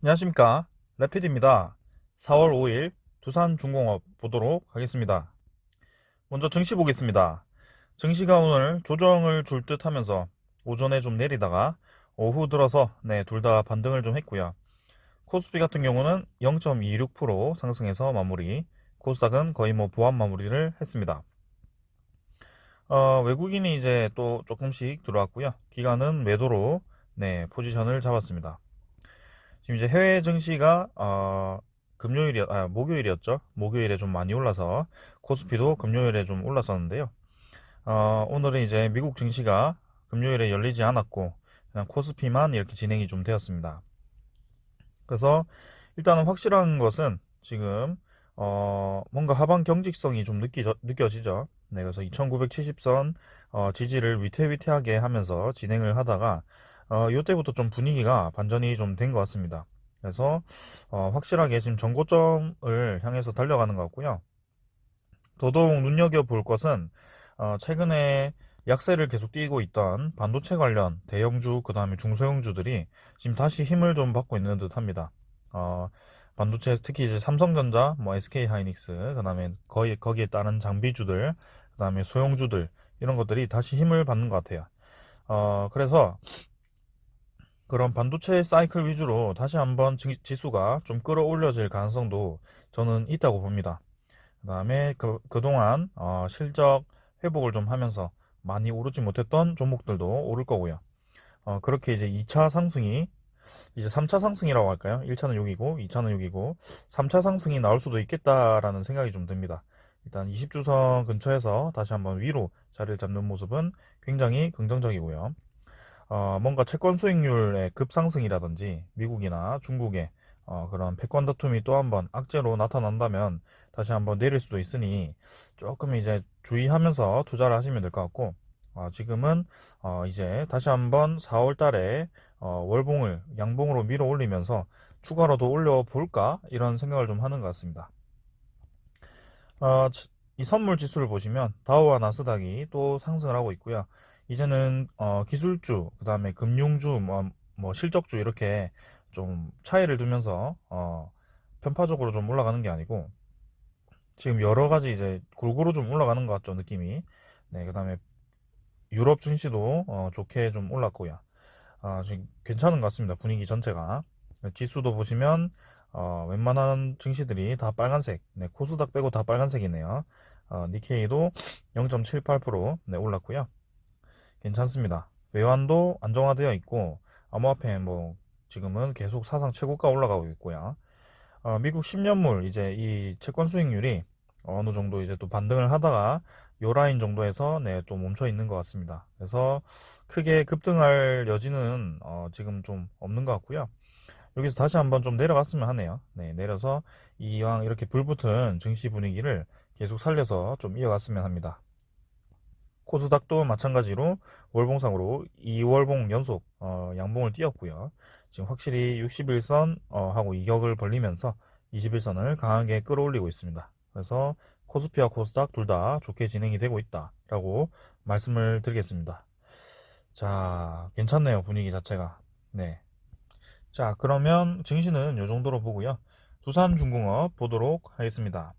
안녕하십니까, 래피드입니다. 4월 5일 두산중공업 보도록 하겠습니다. 먼저 증시 보겠습니다. 증시가 오늘 조정을 줄 듯 하면서 오전에 좀 내리다가 오후 들어서 둘 다 반등을 좀 했고요. 코스피 같은 경우는 0.26% 상승해서 마무리, 코스닥은 거의 보합 마무리를 했습니다. 외국인이 이제 또 조금씩 들어왔고요. 기관은 매도로 포지션을 잡았습니다. 지금 이제 해외 증시가 목요일이었죠. 목요일에 좀 많이 올라서 코스피도 금요일에 좀 올랐었는데요. 오늘은 이제 미국 증시가 금요일에 열리지 않았고 그냥 코스피만 이렇게 진행이 좀 되었습니다. 그래서 일단은 확실한 것은 지금 뭔가 하방 경직성이 좀 느껴지죠. 네, 그래서 2970선 지지를 위태위태하게 하면서 진행을 하다가 요때부터 좀 분위기가 반전이 좀 된 것 같습니다. 그래서 확실하게 지금 정고점을 향해서 달려가는 것 같고요. 더더욱 눈여겨볼 것은 최근에 약세를 계속 띄고 있던 반도체 관련 대형주, 그 다음에 중소형주들이 지금 다시 힘을 좀 받고 있는 듯 합니다. 어, 반도체 특히 이제 삼성전자, SK 하이닉스, 그 다음에 거기에 따른 장비주들, 그 다음에 소형주들, 이런 것들이 다시 힘을 받는 것 같아요. 그래서 그런 반도체 사이클 위주로 다시 한번 지수가 좀 끌어올려질 가능성도 저는 있다고 봅니다. 그 다음에 그동안 실적 회복을 좀 하면서 많이 오르지 못했던 종목들도 오를 거고요. 그렇게 이제 2차 상승이 이제 3차 상승이라고 할까요? 1차는 여기고 2차는 여기고 3차 상승이 나올 수도 있겠다라는 생각이 좀 듭니다. 일단 20주선 근처에서 다시 한번 위로 자리를 잡는 모습은 굉장히 긍정적이고요. 뭔가 채권 수익률의 급상승이라든지 미국이나 중국의 그런 패권 다툼이 또 한번 악재로 나타난다면 다시 한번 내릴 수도 있으니 조금 이제 주의하면서 투자를 하시면 될 것 같고, 지금은 이제 다시 한번 4월 달에 월봉을 양봉으로 밀어 올리면서 추가로 더 올려 볼까 이런 생각을 좀 하는 것 같습니다. 어, 이 선물 지수를 보시면 다우와 나스닥이 또 상승을 하고 있고요. 이제는 기술주, 그 다음에 금융주, 실적주 이렇게 좀 차이를 두면서 편파적으로 좀 올라가는 게 아니고 지금 여러 가지 이제 골고루 좀 올라가는 것 같죠, 느낌이. 네, 그 다음에 유럽 증시도 좋게 좀 올랐고요. 지금 괜찮은 것 같습니다, 분위기 전체가. 지수도 보시면 웬만한 증시들이 다 빨간색, 코스닥 빼고 다 빨간색이네요. 니케이도 0.78% 올랐고요. 괜찮습니다. 외환도 안정화되어 있고 암호화폐 지금은 계속 사상 최고가 올라가고 있고요. 미국 10년물 이제 이 채권 수익률이 어느 정도 이제 또 반등을 하다가 요 라인 정도에서 좀 멈춰 있는 것 같습니다. 그래서 크게 급등할 여지는 지금 좀 없는 것 같고요. 여기서 다시 한번 좀 내려갔으면 하네요. 네, 내려서 이왕 이렇게 불붙은 증시 분위기를 계속 살려서 좀 이어갔으면 합니다. 코스닥도 마찬가지로 월봉상으로 2월봉 연속 양봉을 띄었고요. 지금 확실히 61선 하고 이격을 벌리면서 21선을 강하게 끌어올리고 있습니다. 그래서 코스피와 코스닥 둘 다 좋게 진행이 되고 있다라고 말씀을 드리겠습니다. 자, 괜찮네요, 분위기 자체가. 네. 자, 그러면 증시는 이 정도로 보고요. 두산중공업 보도록 하겠습니다.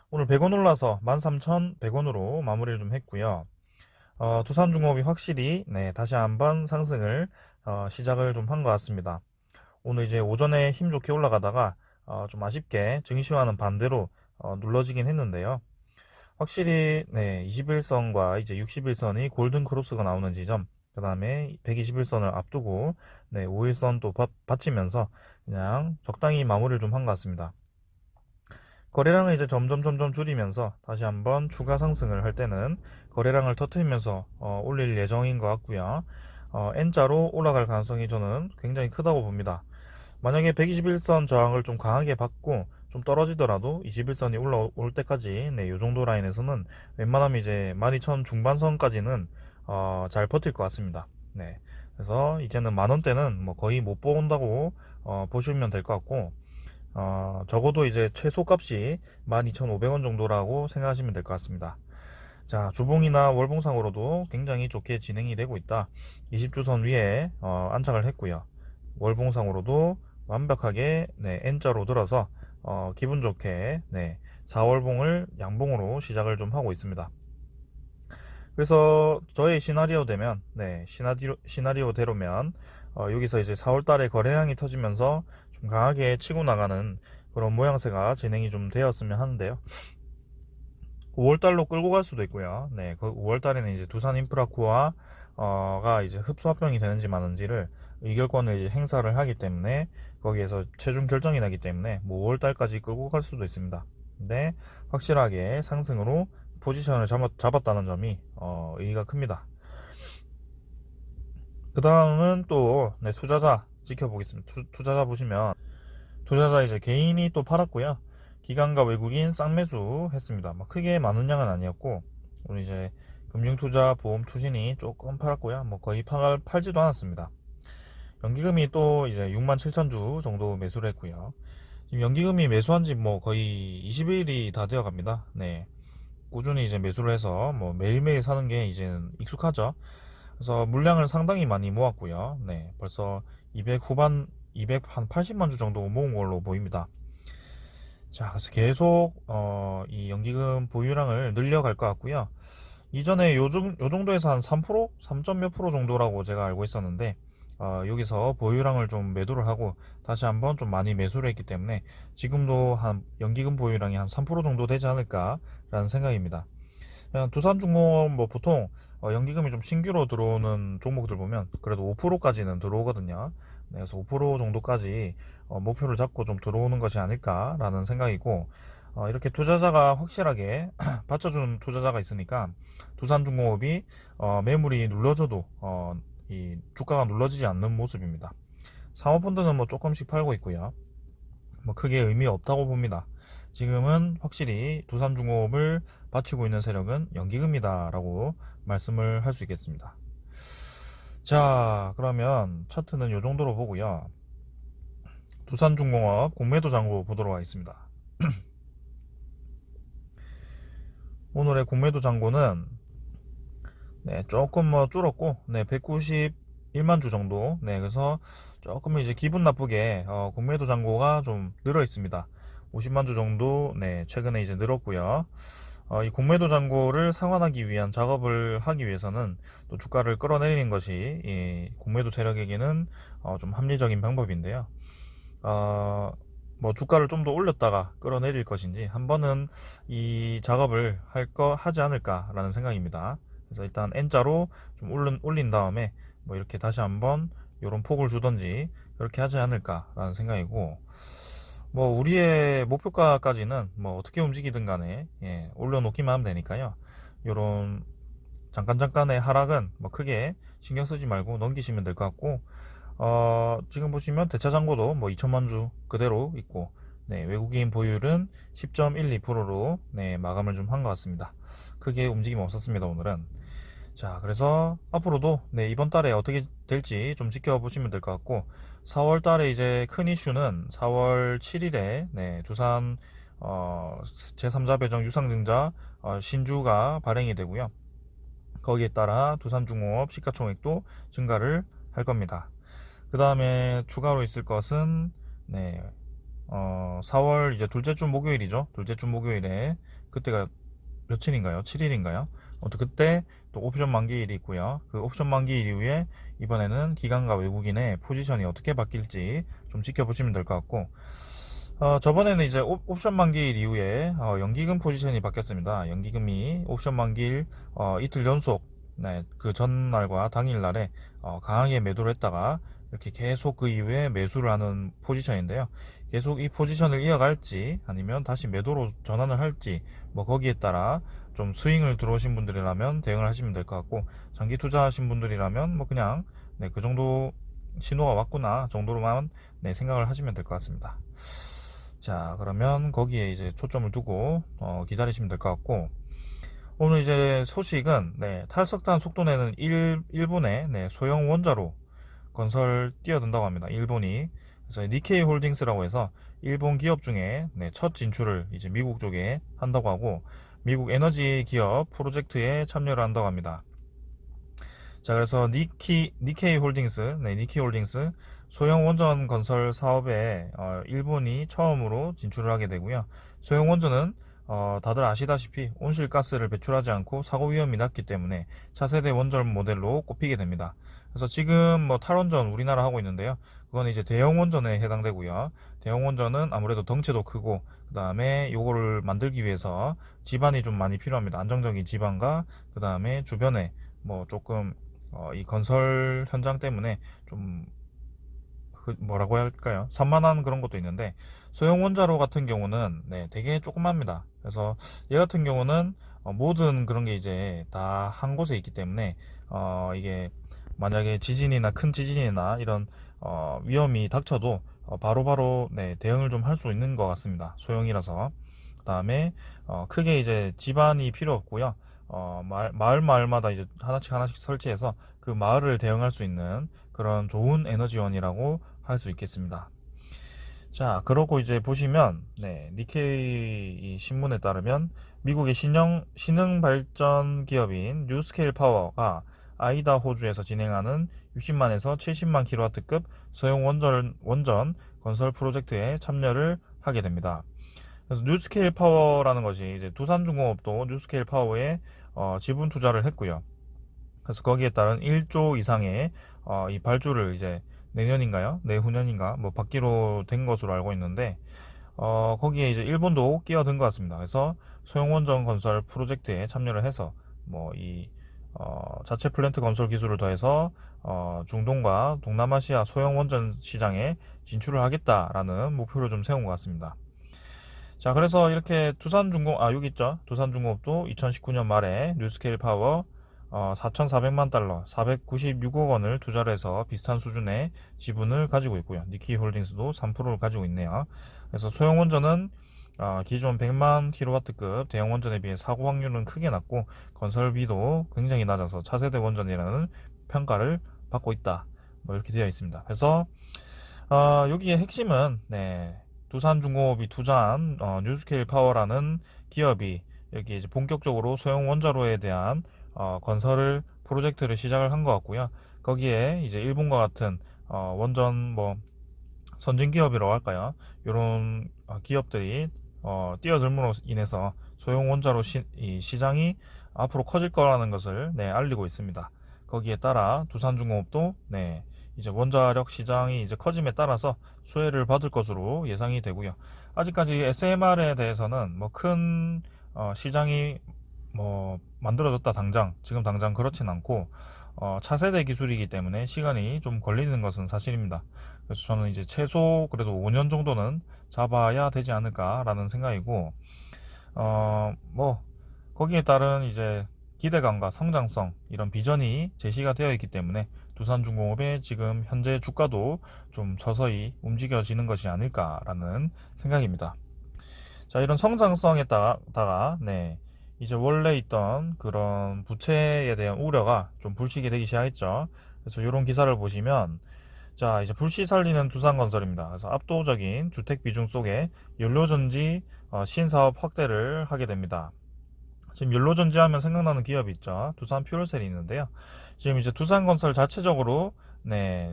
오늘 100원 올라서 13,100원으로 마무리를 좀 했고요. 두산중공업이 확실히 다시 한번 상승을 시작을 좀 한 것 같습니다. 오늘 이제 오전에 힘 좋게 올라가다가 좀 아쉽게 증시와는 반대로 눌러지긴 했는데요. 확실히 21선과 이제 61선이 골든 크로스가 나오는 지점, 그 다음에 121선을 앞두고 5일선 또 받치면서 그냥 적당히 마무리를 좀 한 것 같습니다. 거래량을 이제 점점 줄이면서 다시 한번 추가 상승을 할 때는 거래량을 터트리면서 올릴 예정인 것 같고요. N자로 올라갈 가능성이 저는 굉장히 크다고 봅니다. 만약에 121선 저항을 좀 강하게 받고 좀 떨어지더라도 21선이 올라올 때까지 이 정도 라인에서는 웬만하면 이제 12,000 중반선까지는 잘 버틸 것 같습니다. 네. 그래서 이제는 만원대는 거의 못 본다고 보시면 될 것 같고, 적어도 이제 최소값이 12,500원 정도라고 생각하시면 될 것 같습니다. 자, 주봉이나 월봉상으로도 굉장히 좋게 진행이 되고 있다. 20주선 위에 안착을 했고요. 월봉상으로도 완벽하게 N자로 들어서 기분 좋게 4월봉을 양봉으로 시작을 좀 하고 있습니다. 그래서 저의 시나리오되면 시나리오대로면 여기서 이제 4월달에 거래량이 터지면서 좀 강하게 치고 나가는 그런 모양새가 진행이 좀 되었으면 하는데요. 5월달로 끌고 갈 수도 있고요. 그 5월달에는 이제 두산인프라코어가 이제 흡수합병이 되는지 마는지를 의결권을 이제 행사를 하기 때문에 거기에서 최종 결정이 나기 때문에 뭐 5월달까지 끌고 갈 수도 있습니다. 근데 확실하게 상승으로 포지션을 잡았다는 점이 의의가 큽니다. 그 다음은 또 투자자 지켜보겠습니다. 투자자 보시면 투자자 이제 개인이 또 팔았고요. 기관과 외국인 쌍매수 했습니다. 뭐 크게 많은 양은 아니었고 오늘 이제 금융투자 보험 투신이 조금 팔았고요. 뭐 거의 팔지도 않았습니다. 연기금이 또 이제 67,000주 정도 매수를 했고요. 지금 연기금이 매수한 지 뭐 거의 20일이 다 되어 갑니다. 꾸준히 이제 매수를 해서 뭐 매일매일 사는 게 이제는 익숙하죠. 그래서 물량을 상당히 많이 모았고요. 벌써 200 후반 280만 주 정도 모은 걸로 보입니다. 자, 그래서 계속 이 연기금 보유량을 늘려갈 것 같고요. 이전에 요 정도에서 한 3%, 3점 몇 프로 정도라고 제가 알고 있었는데 여기서 보유량을 좀 매도를 하고 다시 한번 좀 많이 매수를 했기 때문에 지금도 한 연기금 보유량이 한 3% 정도 되지 않을까라는 생각입니다. 두산중공업 뭐 보통 연기금이 좀 신규로 들어오는 종목들 보면 그래도 5%까지는 들어오거든요. 그래서 5% 정도까지 목표를 잡고 좀 들어오는 것이 아닐까라는 생각이고 이렇게 투자자가 확실하게 받쳐주는 투자자가 있으니까 두산중공업이 매물이 눌러져도 이 주가가 눌러지지 않는 모습입니다. 사모펀드는 뭐 조금씩 팔고 있고요. 뭐 크게 의미 없다고 봅니다. 지금은 확실히 두산중공업을 받치고 있는 세력은 연기금이다라고 말씀을 할 수 있겠습니다. 자, 그러면 차트는 이 정도로 보고요. 두산중공업 공매도 잔고 보도록 하겠습니다. 오늘의 공매도 잔고는 조금 뭐 줄었고 191만 주 정도. 그래서 조금 이제 기분 나쁘게 공매도 잔고가 좀 늘어 있습니다. 50만 주 정도 최근에 이제 늘었고요. 이 공매도 잔고를 상환하기 위한 작업을 하기 위해서는 또 주가를 끌어내리는 것이 이 공매도 세력에게는 좀 합리적인 방법인데요. 뭐 주가를 좀 더 올렸다가 끌어내릴 것인지 한 번은 이 작업을 하지 않을까라는 생각입니다. 그래서 일단 N자로 좀 올린 다음에 뭐 이렇게 다시 한번 이런 폭을 주던지 그렇게 하지 않을까라는 생각이고 뭐 우리의 목표가까지는 뭐 어떻게 움직이든 간에 올려놓기만 하면 되니까요. 요런 잠깐의 하락은 뭐 크게 신경 쓰지 말고 넘기시면 될 것 같고 지금 보시면 대차잔고도 뭐 2천만 주 그대로 있고 외국인 보유율은 10.12%로 마감을 좀 한 것 같습니다. 크게 움직임 없었습니다. 오늘은. 자, 그래서 앞으로도 이번 달에 어떻게 될지 좀 지켜보시면 될 것 같고 4월 달에 이제 큰 이슈는 4월 7일에 두산 제3자 배정 유상증자 신주가 발행이 되고요. 거기에 따라 두산중공업 시가총액도 증가를 할 겁니다. 그 다음에 추가로 있을 것은 4월 이제 둘째 주 목요일이죠. 둘째 주 목요일에 그때가 며칠인가요? 7일인가요? 그때 또 옵션 만기일이 있고요. 그 옵션 만기일 이후에 이번에는 기관과 외국인의 포지션이 어떻게 바뀔지 좀 지켜보시면 될 것 같고 저번에는 이제 옵션 만기일 이후에 연기금 포지션이 바뀌었습니다. 연기금이 옵션 만기일 이틀 연속 그 전날과 당일날에 강하게 매도를 했다가 이렇게 계속 그 이후에 매수를 하는 포지션인데요. 계속 이 포지션을 이어갈지 아니면 다시 매도로 전환을 할지 뭐 거기에 따라 좀 스윙을 들어오신 분들이라면 대응을 하시면 될 것 같고 장기 투자하신 분들이라면 뭐 그냥 그 정도 신호가 왔구나 정도로만 생각을 하시면 될 것 같습니다. 자, 그러면 거기에 이제 초점을 두고 기다리시면 될 것 같고 오늘 이제 소식은 탈석탄 속도내는 일본의 소형 원자로 건설 뛰어든다고 합니다. 일본이. 그래서 니케이 홀딩스라고 해서 일본 기업 중에 첫 진출을 이제 미국 쪽에 한다고 하고 미국 에너지 기업 프로젝트에 참여를 한다고 합니다. 자, 그래서 니케이 홀딩스 소형 원전 건설 사업에 일본이 처음으로 진출을 하게 되고요. 소형 원전은 다들 아시다시피 온실가스를 배출하지 않고 사고 위험이 낮기 때문에 차세대 원전 모델로 꼽히게 됩니다. 그래서 지금 뭐 탈원전 우리나라 하고 있는데요. 그건 이제 대형 원전에 해당되고요. 대형 원전은 아무래도 덩치도 크고 그 다음에 요거를 만들기 위해서 지반이 좀 많이 필요합니다. 안정적인 지반과 그 다음에 주변에 뭐 조금 이 건설 현장 때문에 좀 뭐라고 해야 할까요? 산만한 그런 것도 있는데 소형 원자로 같은 경우는 되게 조그맣니다. 그래서 얘 같은 경우는 모든 그런 게 이제 다 한 곳에 있기 때문에 이게 만약에 지진이나 큰 지진이나 이런 위험이 닥쳐도 바로바로 대응을 좀 할 수 있는 것 같습니다. 소형이라서. 그 다음에 크게 이제 집안이 필요 없고요. 마을마다 이제 하나씩 설치해서 그 마을을 대응할 수 있는 그런 좋은 에너지원이라고 할 수 있겠습니다. 자, 그러고 이제 보시면, 니케이 이 신문에 따르면 미국의 신흥 발전 기업인 뉴스케일 파워가 아이다호주에서 진행하는 60만에서 70만 킬로와트급 소형 원전 건설 프로젝트에 참여를 하게 됩니다. 그래서 뉴스케일 파워라는 것이 이제 두산중공업도 뉴스케일 파워에 지분 투자를 했고요. 그래서 거기에 따른 1조 이상의 이 발주를 이제 내년인가요? 내후년인가? 뭐 받기로 된 것으로 알고 있는데 거기에 이제 일본도 끼어든 것 같습니다. 그래서 소형원전 건설 프로젝트에 참여를 해서 뭐 이 자체 플랜트 건설 기술을 더해서 중동과 동남아시아 소형원전 시장에 진출을 하겠다라는 목표를 좀 세운 것 같습니다. 자, 그래서 이렇게 여기 있죠. 두산중공업도 2019년 말에 뉴스케일 파워 4,400만 달러, 496억 원을 투자를 해서 비슷한 수준의 지분을 가지고 있고요. 니키 홀딩스도 3%를 가지고 있네요. 그래서 소형 원전은 기존 100만 킬로와트급 대형 원전에 비해 사고 확률은 크게 낮고 건설비도 굉장히 낮아서 차세대 원전이라는 평가를 받고 있다. 뭐 이렇게 되어 있습니다. 그래서 여기에 핵심은 두산중공업이 투자한 뉴스케일 파워라는 기업이 이렇게 이제 본격적으로 소형 원자로에 대한 건설을 프로젝트를 시작을 한 것 같고요. 거기에 이제 일본과 같은 원전 뭐 선진 기업이라고 할까요? 이런 기업들이 뛰어들므로 인해서 소형 원자로 이 시장이 앞으로 커질 거라는 것을 알리고 있습니다. 거기에 따라 두산중공업도 이제 원자력 시장이 이제 커짐에 따라서 수혜를 받을 것으로 예상이 되고요. 아직까지 SMR에 대해서는 뭐 큰 시장이 뭐 만들어졌다 지금 당장 그렇진 않고 차세대 기술이기 때문에 시간이 좀 걸리는 것은 사실입니다. 그래서 저는 이제 최소 그래도 5년 정도는 잡아야 되지 않을까라는 생각이고 뭐 거기에 따른 이제 기대감과 성장성 이런 비전이 제시가 되어 있기 때문에 두산중공업의 지금 현재 주가도 좀 서서히 움직여지는 것이 아닐까라는 생각입니다. 자, 이런 성장성에다가 이제 원래 있던 그런 부채에 대한 우려가 좀 불식이 되기 시작했죠. 그래서 이런 기사를 보시면 자, 이제 불씨 살리는 두산건설입니다. 그래서 압도적인 주택 비중 속에 연료전지 신사업 확대를 하게 됩니다. 지금 연료전지 하면 생각나는 기업이 있죠. 두산 퓨얼셀이 있는데요. 지금 이제 두산건설 자체적으로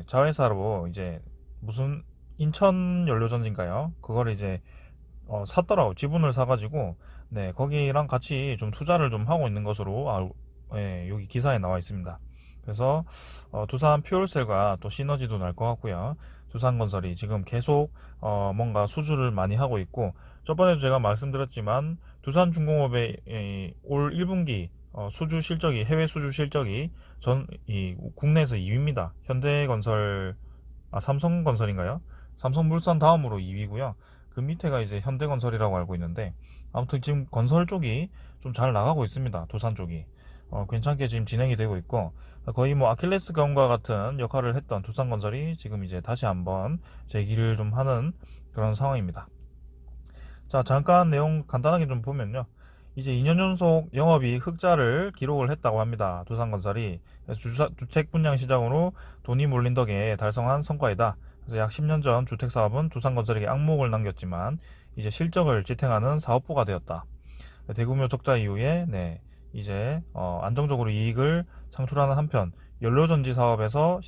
자회사로 이제 무슨 인천 연료전지인가요? 그걸 이제 샀더라고. 지분을 사가지고 거기랑 같이 좀 투자를 좀 하고 있는 것으로 여기 기사에 나와 있습니다. 그래서 두산 퓨얼셀과 또 시너지도 날 것 같고요. 두산건설이 지금 계속 뭔가 수주를 많이 하고 있고 저번에도 제가 말씀드렸지만 두산중공업의 올 1분기 수주 실적이 해외 수주 실적이 국내에서 2위입니다. 현대건설 삼성건설인가요? 삼성물산 다음으로 2위고요. 그 밑에가 이제 현대건설이라고 알고 있는데 아무튼 지금 건설 쪽이 좀 잘 나가고 있습니다. 두산 쪽이 괜찮게 지금 진행이 되고 있고 거의 뭐 아킬레스건과 같은 역할을 했던 두산건설이 지금 이제 다시 한번 재기를 좀 하는 그런 상황입니다. 자, 잠깐 내용 간단하게 좀 보면요. 이제 2년 연속 영업이 흑자를 기록을 했다고 합니다. 두산건설이 주택 분양 시장으로 돈이 몰린 덕에 달성한 성과이다. 그래서 약 10년 전 주택사업은 두산건설에게 악몽을 남겼지만 이제 실적을 지탱하는 사업부가 되었다. 대규모 적자 이후에 이제 안정적으로 이익을 창출하는 한편 연료전지 사업에서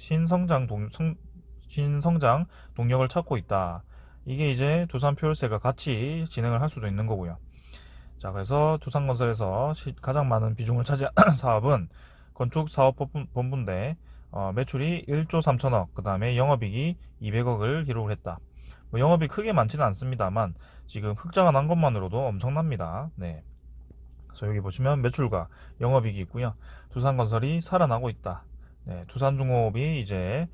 신성장 동력을 찾고 있다. 이게 이제 두산표열세가 같이 진행을 할 수도 있는 거고요. 자, 그래서 두산건설에서 가장 많은 비중을 차지한 사업은 건축사업본부인데 매출이 1조 3천억, 그 다음에 영업이익이 200억을 기록을 했다. 뭐 영업이 크게 많지는 않습니다만 지금 흑자가 난 것만으로도 엄청납니다. 네. 그래서 여기 보시면 매출과 영업이익이 있고요. 두산건설이 살아나고 있다. 네, 두산중공업이 이제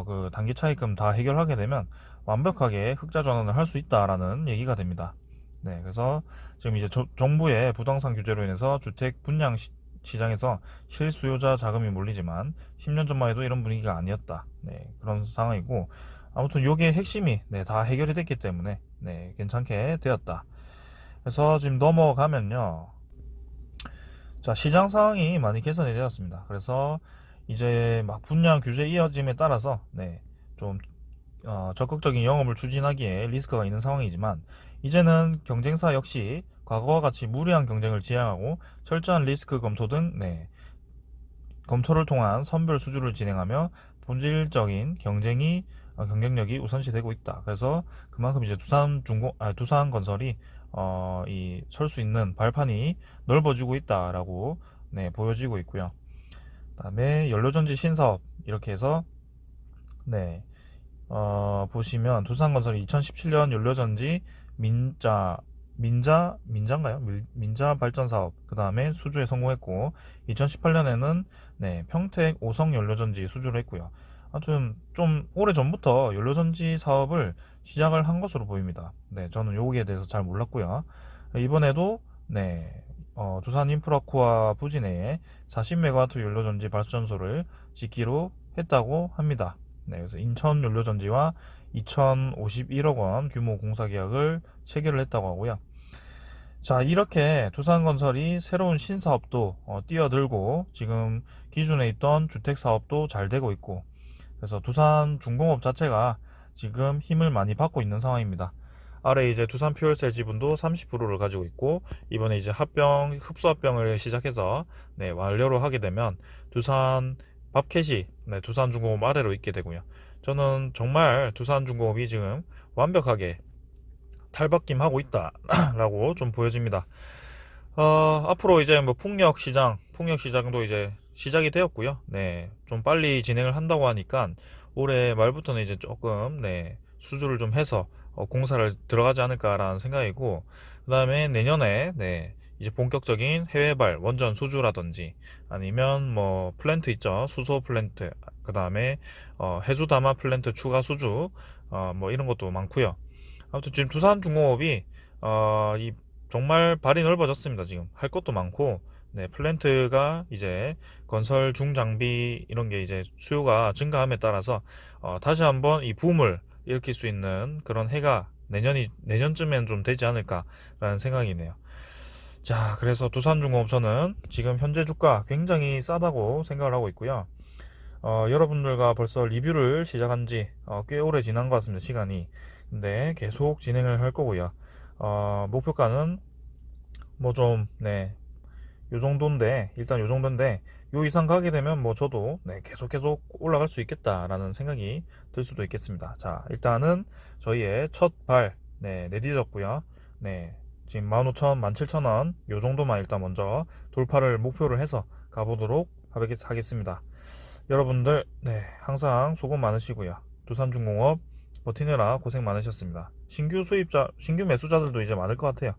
그 단기 차입금 다 해결하게 되면 완벽하게 흑자 전환을 할 수 있다라는 얘기가 됩니다. 네, 그래서 지금 이제 정부의 부동산 규제로 인해서 주택 분양 시장에서 실수요자 자금이 몰리지만 10년 전만 해도 이런 분위기가 아니었다. 네, 그런 상황이고 아무튼 요게 핵심이 다 해결이 됐기 때문에 괜찮게 되었다. 그래서 지금 넘어가면요. 자, 시장 상황이 많이 개선이 되었습니다. 그래서 이제 막 분양 규제 이어짐에 따라서 좀 적극적인 영업을 추진하기에 리스크가 있는 상황이지만 이제는 경쟁사 역시 과거와 같이 무리한 경쟁을 지향하고 철저한 리스크 검토 등 검토를 통한 선별 수주를 진행하며 본질적인 경쟁력이 우선시되고 있다. 그래서 그만큼 이제 두산건설이 이 설 수 있는 발판이 넓어지고 있다라고 보여지고 있고요. 그다음에 연료전지 신사업 이렇게 해서 보시면 두산건설이 2017년 연료전지 민자인가요? 민자 발전 사업 그 다음에 수주에 성공했고 2018년에는 평택 오성 연료전지 수주를 했고요. 아무튼 좀 오래 전부터 연료전지 사업을 시작을 한 것으로 보입니다. 저는 여기에 대해서 잘 몰랐고요. 이번에도 두산 인프라코아 부지 내에 40메가와트 연료전지 발전소를 짓기로 했다고 합니다. 그래서 인천 연료전지와 2,051억 원 규모 공사 계약을 체결을 했다고 하고요. 자, 이렇게 두산건설이 새로운 신사업도 뛰어들고 지금 기존에 있던 주택사업도 잘 되고 있고 그래서 두산중공업 자체가 지금 힘을 많이 받고 있는 상황입니다. 아래 이제 두산퓨얼셀 지분도 30%를 가지고 있고 이번에 이제 흡수합병을 시작해서 완료를 하게 되면 두산 밥캣이 두산중공업 아래로 있게 되고요. 저는 정말 두산중공업이 지금 완벽하게 탈바꿈하고 있다라고 좀 보여집니다. 앞으로 이제 뭐 풍력시장도 이제 시작이 되었고요. 좀 빨리 진행을 한다고 하니까 올해 말부터는 이제 조금 수주를 좀 해서 공사를 들어가지 않을까라는 생각이고 그 다음에 내년에 이제 본격적인 해외발 원전 수주라든지 아니면 뭐 플랜트 있죠, 수소 플랜트, 그 다음에 해수 담화 플랜트 추가 수주 뭐 이런 것도 많고요. 아무튼 지금 두산중공업이 정말 발이 넓어졌습니다. 지금 할 것도 많고 플랜트가 이제 건설 중장비 이런 게 이제 수요가 증가함에 따라서 다시 한번 이 붐을 일으킬 수 있는 그런 해가 내년쯤엔 좀 되지 않을까라는 생각이네요. 자, 그래서 두산중공업 저는 지금 현재 주가 굉장히 싸다고 생각을 하고 있고요. 여러분들과 벌써 리뷰를 시작한 지 꽤 오래 지난 것 같습니다. 시간이. 근데 계속 진행을 할 거고요. 목표가는 뭐 좀 요 정도인데 일단 요 정도인데 요 이상 가게 되면 뭐 저도 계속 올라갈 수 있겠다라는 생각이 들 수도 있겠습니다. 자, 일단은 저희의 첫발 내디뎠고요. 지금 15,000, 17,000원 요 정도만 일단 먼저 돌파를 목표를 해서 가보도록 하겠습니다. 여러분들 항상 수고 많으시고요. 두산중공업 버티느라 고생 많으셨습니다. 신규 매수자들도 이제 많을 것 같아요.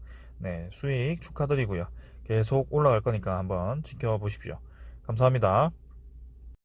수익 축하드리고요. 계속 올라갈 거니까 한번 지켜보십시오. 감사합니다.